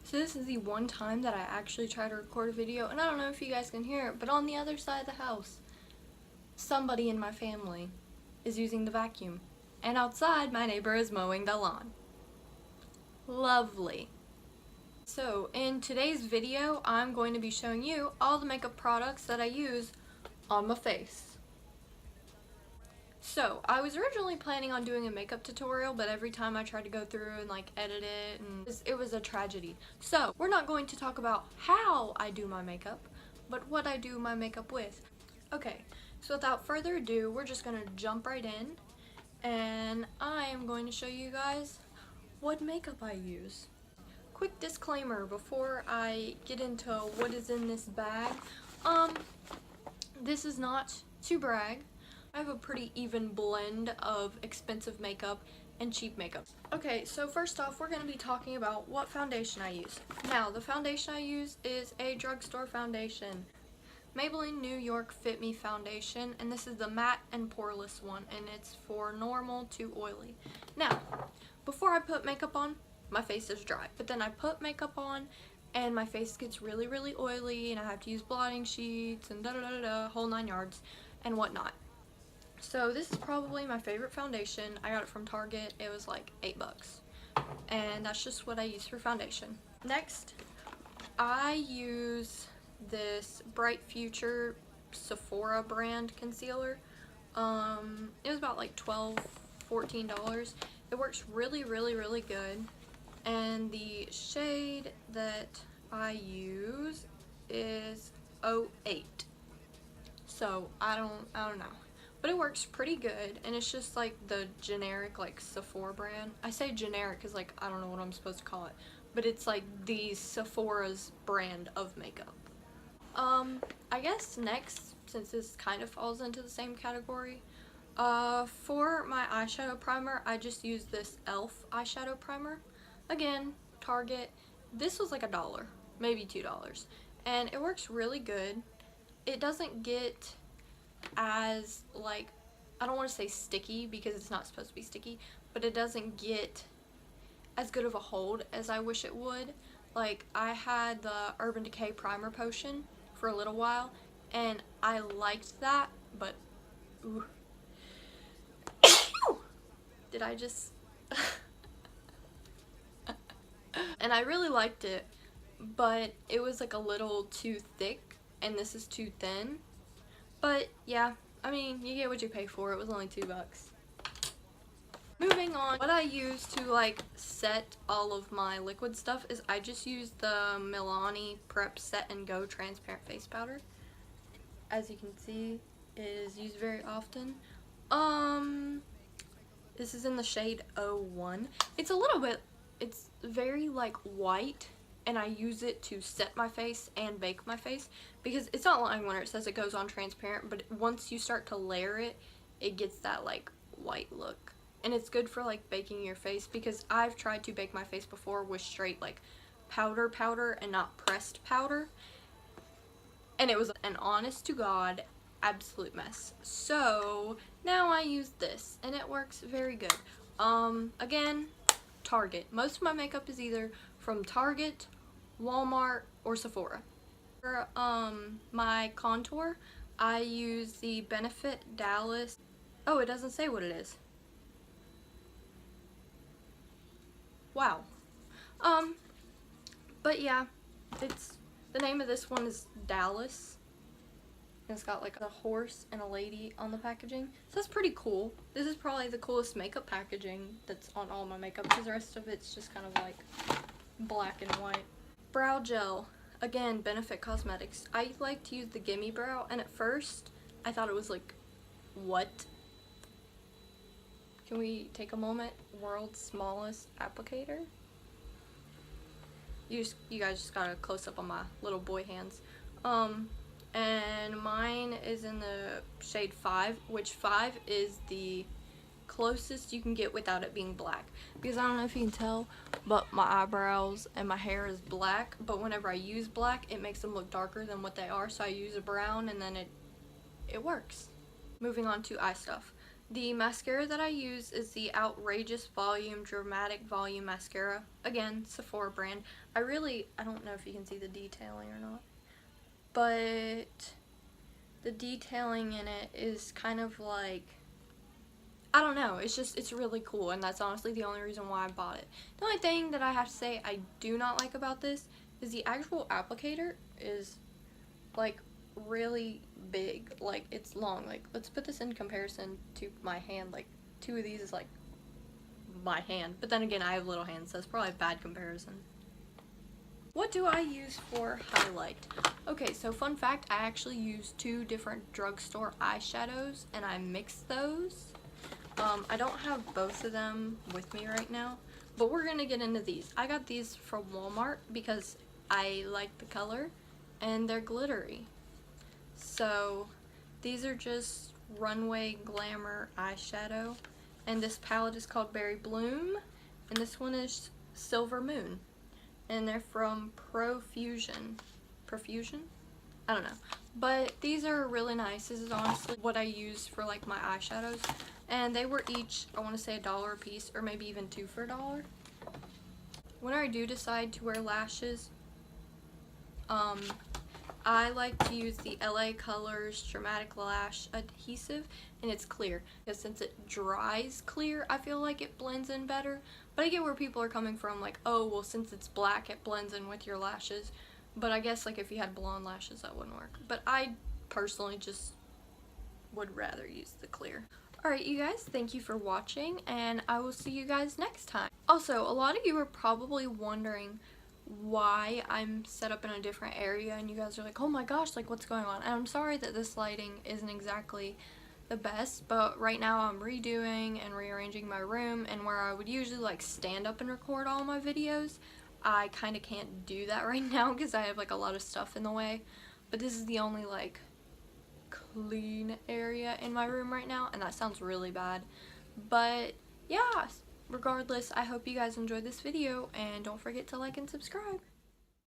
So this is the one time that I actually try to record a video, and I don't know if you guys can hear it, but on the other side of the house, somebody in my family is using the vacuum. And outside, my neighbor is mowing the lawn. Lovely. So in today's video, I'm going to be showing you all the makeup products that I use on my face. So, I was originally planning on doing a makeup tutorial, but every time I tried to go through and edit it, and it was a tragedy. So, we're not going to talk about how I do my makeup, but what I do my makeup with. Okay, so without further ado, we're just going to jump right in, and I am going to show you guys what makeup I use. Quick disclaimer before I get into what is in this bag. This is not to brag. I have a pretty even blend of expensive makeup and cheap makeup. Okay, so first off, we're going to be talking about what foundation I use. Now, the foundation I use is a drugstore foundation. Maybelline New York Fit Me foundation, and this is the matte and poreless one, and it's for normal to oily. Now, before I put makeup on, my face is dry, but then I put makeup on, and my face gets really, really oily, and I have to use blotting sheets and da-da-da-da-da, whole 9 yards, and whatnot. So this is probably my favorite foundation. I got it from Target. It was like $8. And that's just what I use for foundation. Next, I use this Bright Future Sephora brand concealer. It was about like $12, $14. It works really, really, really good. And the shade that I use is 08. So I don't know. But it works pretty good, and it's just like the generic Sephora brand. I say generic because I don't know what I'm supposed to call it, but it's like the Sephora's brand of makeup. I guess next, since this kind of falls into the same category, for my eyeshadow primer, I just use this e.l.f. eyeshadow primer. Again, Target. This was like $1, maybe $2, and it works really good. It doesn't get as I don't want to say sticky because it's not supposed to be sticky, but it doesn't get as good of a hold as I wish it would. I had the Urban Decay primer potion for a little while, and I liked that, but ooh. Did I just and I really liked it, but it was a little too thick, and this is too thin. But yeah, I mean, you get what you pay for. It was only $2. Moving on, what I use to set all of my liquid stuff is I just use the Milani Prep Set and Go transparent face powder. As you can see, it is used very often. This is in the shade 01. It's a little bit, it's very white, and I use it to set my face and bake my face because it's not lying when it says it goes on transparent, but once you start to layer it, it gets that white look. And it's good for baking your face because I've tried to bake my face before with straight powder and not pressed powder, and it was an honest to God absolute mess. So now I use this, and it works very good. Again, Target. Most of my makeup is either from Target, Walmart, or Sephora. For my contour, I use the Benefit Dallas. Oh, it doesn't say what it is. Wow. But yeah, the name of this one is Dallas. And it's got a horse and a lady on the packaging. So that's pretty cool. This is probably the coolest makeup packaging that's on all my makeup because the rest of it's just kind of black and white. Brow gel. Again, Benefit Cosmetics. I like to use the Gimme Brow, and at first I thought it was what? Can we take a moment? World's smallest applicator. You guys just got a close up on my little boy hands. And mine is in the shade 5, which 5 is the closest you can get without it being black. Because I don't know if you can tell, but my eyebrows and my hair is black, but whenever I use black, it makes them look darker than what they are, so I use a brown, and then it works. Moving on to eye stuff. The mascara that I use is the Outrageous Volume Dramatic Volume Mascara. Again, Sephora brand. I don't know if you can see the detailing or not, but the detailing in it is kind of like, I don't know, it's really cool, and that's honestly the only reason why I bought it. The only thing that I have to say I do not like about this is the actual applicator is like really big, like it's long. Like, let's put this in comparison to my hand. Like, 2 of these is like my hand, but then again I have little hands, so it's probably a bad comparison. What do I use for highlight? Okay, so fun fact, I actually use 2 different drugstore eyeshadows and I mix those. I don't have both of them with me right now, but we're gonna get into these. I got these from Walmart because I like the color and they're glittery. So these are just Runway Glamour eyeshadow, and this palette is called Berry Bloom, and this one is Silver Moon, and they're from Profusion. I don't know, but these are really nice. This is honestly what I use for like my eyeshadows, and they were each, I want to say, $1 a piece, or maybe even 2 for $1. When I do decide to wear lashes, I like to use the LA Colors Dramatic Lash Adhesive, and it's clear, because since it dries clear, I feel like it blends in better. But I get where people are coming from, like, oh, well, since it's black, it blends in with your lashes. But I guess, like, if you had blonde lashes, that wouldn't work. But I personally just would rather use the clear. Alright, you guys, thank you for watching, and I will see you guys next time. Also, a lot of you are probably wondering why I'm set up in a different area, and you guys are like, oh my gosh, like, what's going on? And I'm sorry that this lighting isn't exactly the best, but right now I'm redoing and rearranging my room, and where I would usually like stand up and record all my videos, I kind of can't do that right now because I have like a lot of stuff in the way. But this is the only like clean area in my room right now, and that sounds really bad. But yeah, regardless, I hope you guys enjoyed this video, and don't forget to like and subscribe.